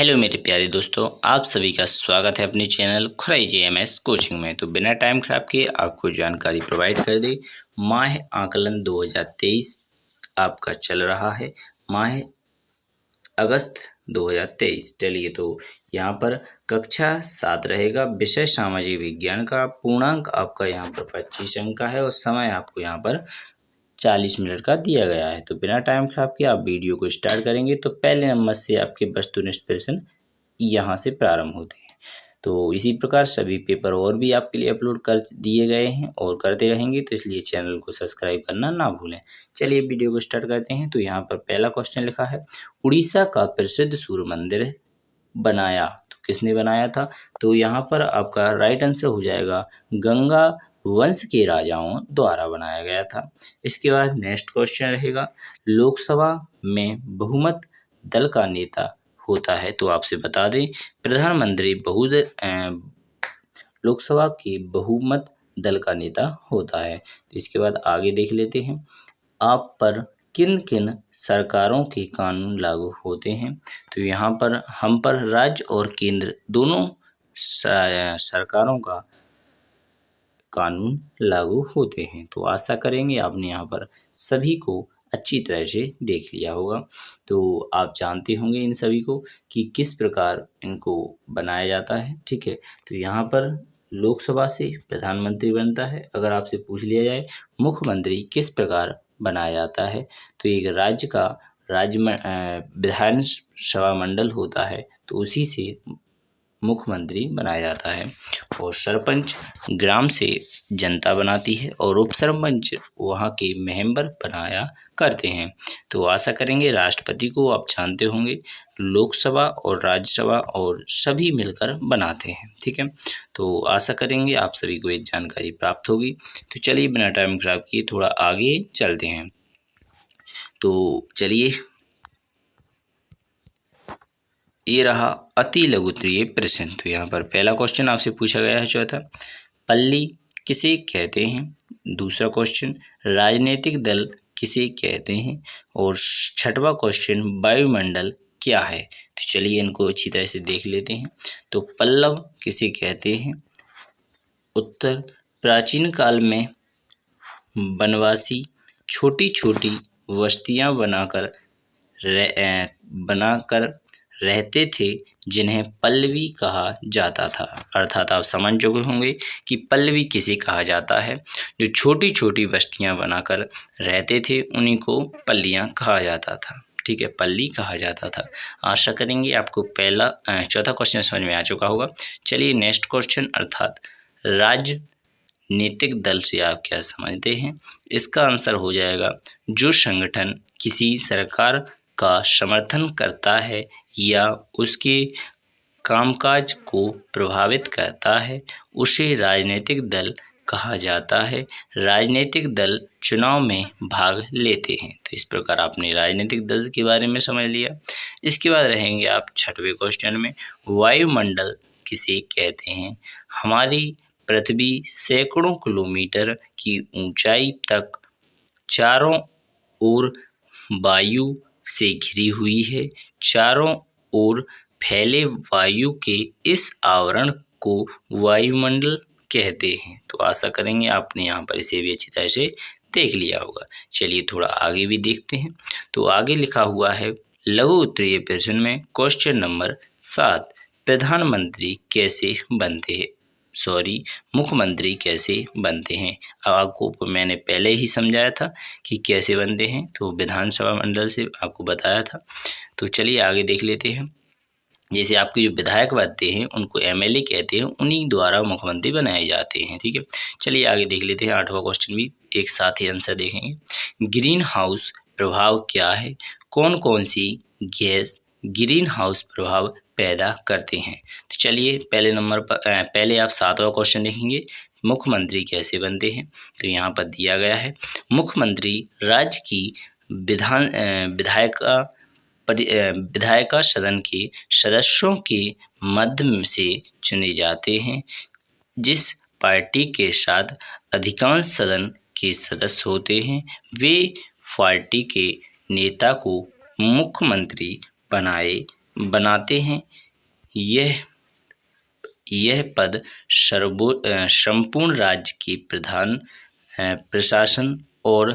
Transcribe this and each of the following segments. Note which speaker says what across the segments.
Speaker 1: Hello मेरे प्यारे दोस्तों, आप सभी का स्वागत है अपने चैनल खुराई JMS कोचिंग में। तो बिना टाइम खराब किए आपको जानकारी प्रोवाइड कर दे। माह आकलन 2023 आपका चल रहा है, माह अगस्त 2023। चलिए, तो यहाँ पर कक्षा 7 रहेगा, विषय सामाजिक विज्ञान का। पूर्णांक आपका यहाँ पर 25 अंक का है और समय आपको यहाँ पर 40 मिनट का दिया गया है। तो बिना टाइम खराब किए आप वीडियो को स्टार्ट करेंगे तो पहले नंबर से आपके वस्तुनिष्ठ प्रश्न यहाँ से प्रारंभ होते हैं। तो इसी प्रकार सभी पेपर और भी आपके लिए अपलोड कर दिए गए हैं और करते रहेंगे, तो इसलिए चैनल को सब्सक्राइब करना ना भूलें। चलिए वीडियो को स्टार्ट करते हैं। तो यहाँ पर पहला क्वेश्चन लिखा है, उड़ीसा का प्रसिद्ध सूर्य मंदिर बनाया, तो किसने बनाया था? तो यहाँ पर आपका राइट आंसर हो जाएगा गंगा वंश के राजाओं द्वारा बनाया गया था। इसके बाद नेक्स्ट क्वेश्चन रहेगा, लोकसभा में बहुमत दल का नेता होता है, तो आपसे बता दें प्रधानमंत्री लोकसभा के बहुमत दल का नेता होता है। तो इसके बाद आगे देख लेते हैं, आप पर किन किन सरकारों के कानून लागू होते हैं? तो यहाँ पर हम पर राज्य और केंद्र दोनों सरकारों का कानून लागू होते हैं। तो आशा करेंगे आपने यहाँ पर सभी को अच्छी तरह से देख लिया होगा। तो आप जानते होंगे इन सभी को कि किस प्रकार इनको बनाया जाता है। ठीक है, तो यहाँ पर लोकसभा से प्रधानमंत्री बनता है। अगर आपसे पूछ लिया जाए मुख्यमंत्री किस प्रकार बनाया जाता है, तो एक राज्य का विधानसभा मंडल होता है, तो उसी से मुख्यमंत्री बनाया जाता है। और सरपंच ग्राम से जनता बनाती है और उप सरपंच वहाँ के मेंबर बनाया करते हैं। तो आशा करेंगे राष्ट्रपति को आप जानते होंगे, लोकसभा और राज्यसभा और सभी मिलकर बनाते हैं। ठीक है, तो आशा करेंगे आप सभी को एक जानकारी प्राप्त होगी। तो चलिए बिना टाइम खराब किए थोड़ा आगे चलते हैं। तो चलिए, ये रहा अति लघुत्तरीय प्रश्न। तो यहाँ पर पहला क्वेश्चन आपसे पूछा गया है, चौथा, पल्ली किसे कहते हैं? दूसरा क्वेश्चन, राजनीतिक दल किसे कहते हैं? और छठवां क्वेश्चन, वायुमंडल क्या है? तो चलिए इनको अच्छी तरह से देख लेते हैं। तो पल्लव किसे कहते हैं? उत्तर, प्राचीन काल में वनवासी छोटी छोटी बस्तियां बनाकर रहते थे, जिन्हें पल्लवी कहा जाता था। अर्थात आप समझ चुके होंगे कि पल्लवी किसे कहा जाता है। जो छोटी छोटी बस्तियां बनाकर रहते थे उन्हीं को पल्लियां कहा जाता था। ठीक है, पल्ली कहा जाता था। आशा करेंगे आपको चौथा क्वेश्चन समझ में आ चुका होगा। चलिए नेक्स्ट क्वेश्चन, अर्थात राजनीतिक दल से आप क्या समझते हैं? इसका आंसर हो जाएगा, जो संगठन किसी सरकार का समर्थन करता है या उसके कामकाज को प्रभावित करता है, उसे राजनीतिक दल कहा जाता है। राजनीतिक दल चुनाव में भाग लेते हैं। तो इस प्रकार आपने राजनीतिक दल के बारे में समझ लिया। इसके बाद रहेंगे आप छठवें क्वेश्चन में, वायुमंडल किसे कहते हैं? हमारी पृथ्वी सैकड़ों किलोमीटर की ऊंचाई तक चारों ओर वायु से घिरी हुई है। चारों ओर फैले वायु के इस आवरण को वायुमंडल कहते हैं। तो आशा करेंगे आपने यहाँ पर इसे भी अच्छी तरह से देख लिया होगा। चलिए थोड़ा आगे भी देखते हैं। तो आगे लिखा हुआ है लघु उत्तरीय प्रश्न में क्वेश्चन नंबर 7, प्रधानमंत्री कैसे बनते हैं? मुख्यमंत्री कैसे बनते हैं? अब आपको मैंने पहले ही समझाया था कि कैसे बनते हैं, तो विधानसभा मंडल से आपको बताया था। तो चलिए आगे देख लेते हैं। जैसे आपके जो विधायक बनते हैं उनको MLA कहते हैं, उन्हीं द्वारा मुख्यमंत्री बनाए जाते हैं। ठीक है, चलिए आगे देख लेते हैं। 8वां क्वेश्चन भी एक साथ ही आंसर देखेंगे। ग्रीन हाउस प्रभाव क्या है? कौन कौन सी गैस ग्रीन हाउस प्रभाव पैदा करते हैं? तो चलिए पहले नंबर पर पहले आप 7वां क्वेश्चन देखेंगे, मुख्यमंत्री कैसे बनते हैं? तो यहाँ पर दिया गया है, मुख्यमंत्री राज्य की विधायिका सदन के सदस्यों के मध्य से चुने जाते हैं। जिस पार्टी के साथ अधिकांश सदन के सदस्य होते हैं, वे पार्टी के नेता को मुख्यमंत्री बनाते हैं। यह पद संपूर्ण राज्य के प्रधान प्रशासन और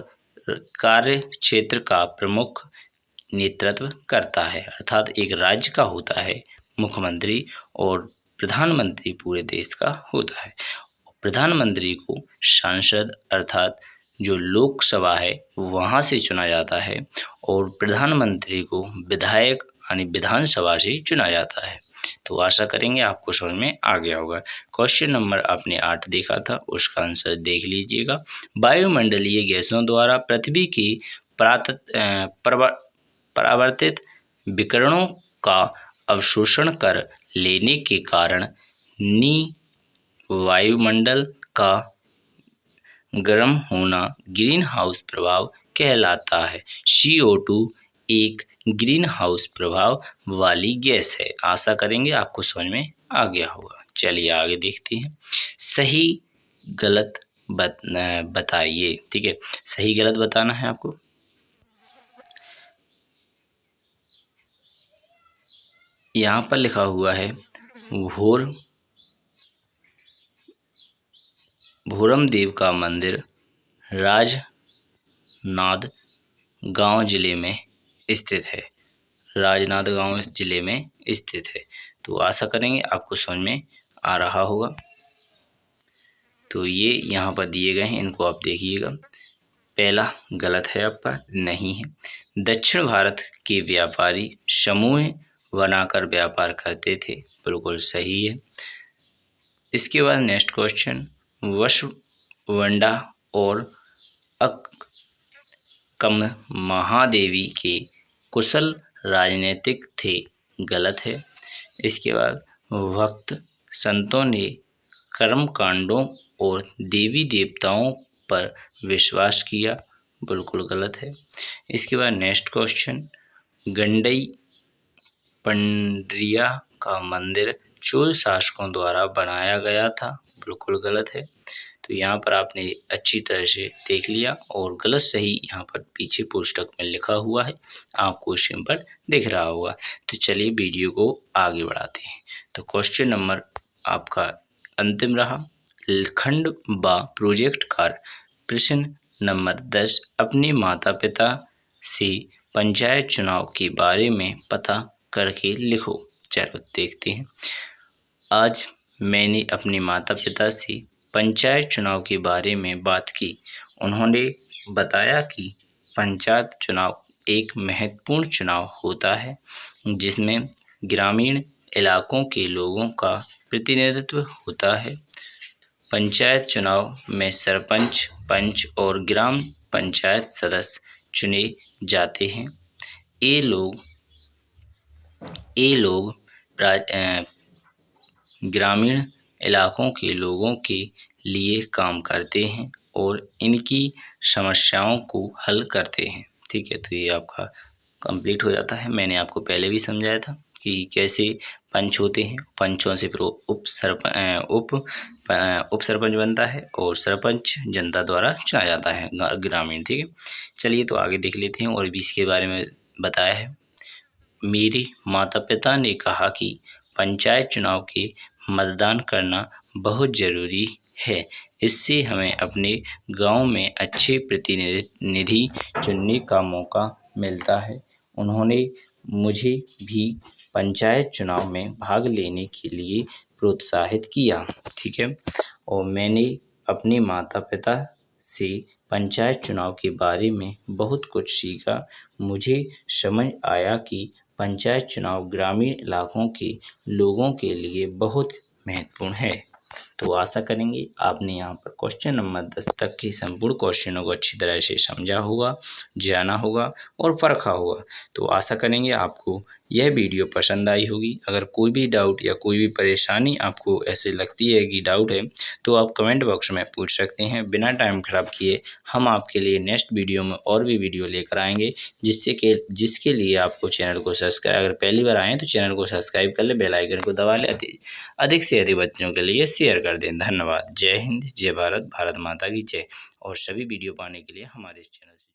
Speaker 1: कार्य क्षेत्र का प्रमुख नेतृत्व करता है। अर्थात एक राज्य का होता है मुख्यमंत्री और प्रधानमंत्री पूरे देश का होता है। प्रधानमंत्री को सांसद अर्थात जो लोकसभा है वहाँ से चुना जाता है और प्रधानमंत्री को विधायक यानी विधानसभा से चुना जाता है। तो आशा करेंगे आपको समझ में आ गया होगा। क्वेश्चन नंबर आपने 8 देखा था, उसका आंसर देख लीजिएगा। वायुमंडलीय गैसों द्वारा पृथ्वी की परावर्तित विकिरणों का अवशोषण कर लेने के कारण वायुमंडल का गर्म होना ग्रीन हाउस प्रभाव कहलाता है। CO2 एक ग्रीन हाउस प्रभाव वाली गैस है। आशा करेंगे आपको समझ में आ गया होगा। चलिए आगे देखते हैं। सही गलत बताइए। ठीक है, सही गलत बताना है आपको। यहाँ पर लिखा हुआ है भोरमदेव का मंदिर राजनांद गांव जिले में स्थित है। राजनांदगांव जिले में स्थित है। तो आशा करेंगे आपको समझ में आ रहा होगा। तो ये यहाँ पर दिए गए हैं, इनको आप देखिएगा। पहला गलत है आपका, नहीं है। दक्षिण भारत के व्यापारी समूह बनाकर व्यापार करते थे, बिल्कुल सही है। इसके बाद नेक्स्ट क्वेश्चन, वसुवंडा और अक्कम महादेवी के कुशल राजनीतिक थे, गलत है। इसके बाद भक्त संतों ने कर्म कांडों और देवी देवताओं पर विश्वास किया, बिल्कुल गलत है। इसके बाद नेक्स्ट क्वेश्चन, गंडई पंड्रिया का मंदिर चोल शासकों द्वारा बनाया गया था, बिल्कुल गलत है। तो यहाँ पर आपने अच्छी तरह से देख लिया और गलत सही यहाँ पर पीछे पुस्तक में लिखा हुआ है, आपको सिंपल दिख रहा होगा। तो चलिए वीडियो को आगे बढ़ाते हैं। तो क्वेश्चन नंबर आपका अंतिम रहा, खंड ब प्रोजेक्ट कार्य प्रश्न नंबर 10, अपने माता पिता से पंचायत चुनाव के बारे में पता करके लिखो। चलो देखते हैं। आज मैंने अपने माता पिता से पंचायत चुनाव के बारे में बात की। उन्होंने बताया कि पंचायत चुनाव एक महत्वपूर्ण चुनाव होता है जिसमें ग्रामीण इलाकों के लोगों का प्रतिनिधित्व होता है। पंचायत चुनाव में सरपंच, पंच और ग्राम पंचायत सदस्य चुने जाते हैं। ये लोग ग्रामीण इलाकों के लोगों के लिए काम करते हैं और इनकी समस्याओं को हल करते हैं। ठीक है, तो ये आपका कंप्लीट हो जाता है। मैंने आपको पहले भी समझाया था कि कैसे पंच होते हैं। पंचों से फिर उप सरपंच बनता है और सरपंच जनता द्वारा चुना जाता है ग्रामीण। ठीक है, चलिए तो आगे देख लेते हैं। और भी इसके बारे में बताया है। मेरे माता पिता ने कहा कि पंचायत चुनाव के मतदान करना बहुत ज़रूरी है। इससे हमें अपने गांव में अच्छे प्रतिनिधि चुनने का मौका मिलता है। उन्होंने मुझे भी पंचायत चुनाव में भाग लेने के लिए प्रोत्साहित किया। ठीक है, और मैंने अपने माता पिता से पंचायत चुनाव के बारे में बहुत कुछ सीखा। मुझे समझ आया कि पंचायत चुनाव ग्रामीण इलाकों के लोगों के लिए बहुत महत्वपूर्ण है। तो आशा करेंगे आपने यहाँ पर क्वेश्चन नंबर 10 तक के संपूर्ण क्वेश्चनों को अच्छी तरह से समझा होगा, जाना होगा और परखा होगा। तो आशा करेंगे आपको यह वीडियो पसंद आई होगी। अगर कोई भी डाउट या कोई भी परेशानी आपको ऐसे लगती है कि डाउट है तो आप कमेंट बॉक्स में पूछ सकते हैं। बिना टाइम खराब किए हम आपके लिए नेक्स्ट वीडियो में और भी वीडियो लेकर आएंगे, जिसके लिए आपको चैनल को सब्सक्राइब, अगर पहली बार आएँ तो चैनल को सब्सक्राइब कर ले, बेल आइकन को दबा ले, अधिक से अधिक बच्चों के लिए शेयर कर दें। धन्यवाद। जय हिंद, जय भारत, भारत माता की जय। और सभी वीडियो पाने के लिए हमारे इस चैनल से